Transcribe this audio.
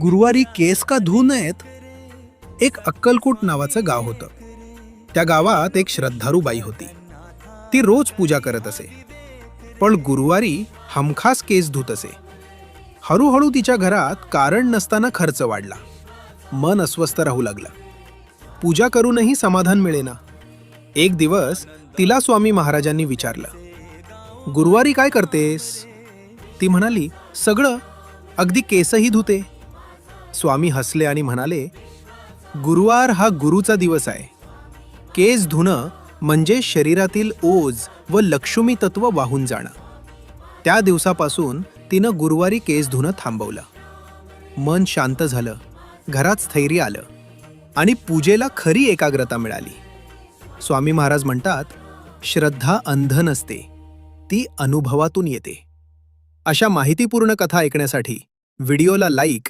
गुरुवारी केस का धू नयेत. एक अक्कलकोट नावाचं गाव होतं. त्या गावात एक श्रद्धाळू बाई होती. ती रोज पूजा करत असे, पण गुरुवारी हमखास केस धुत असे. हळूहळू तिच्या घरात कारण नसताना खर्च वाढला. मन अस्वस्थ राहू लागलं. पूजा करूनही समाधान मिळेना. एक दिवस तिला स्वामी महाराजांनी विचारलं, गुरुवारी काय करतेस? ती म्हणाली, सगळं, अगदी केसही धुते. स्वामी हसले आणि म्हणाले, गुरुवार हा गुरुचा दिवस आहे. केस धुणं म्हणजे शरीरातील ओझ व लक्ष्मी तत्व वाहून जाणं. त्या दिवसापासून तिनं गुरुवारी केस धुणं थांबवलं. मन शांत झालं, घरात स्थैर्य आलं आणि पूजेला खरी एकाग्रता मिळाली. स्वामी महाराज म्हणतात, श्रद्धा अंध नसते, ती अनुभवातून येते. अशा माहितीपूर्ण कथा ऐकण्यासाठी व्हिडिओला लाईक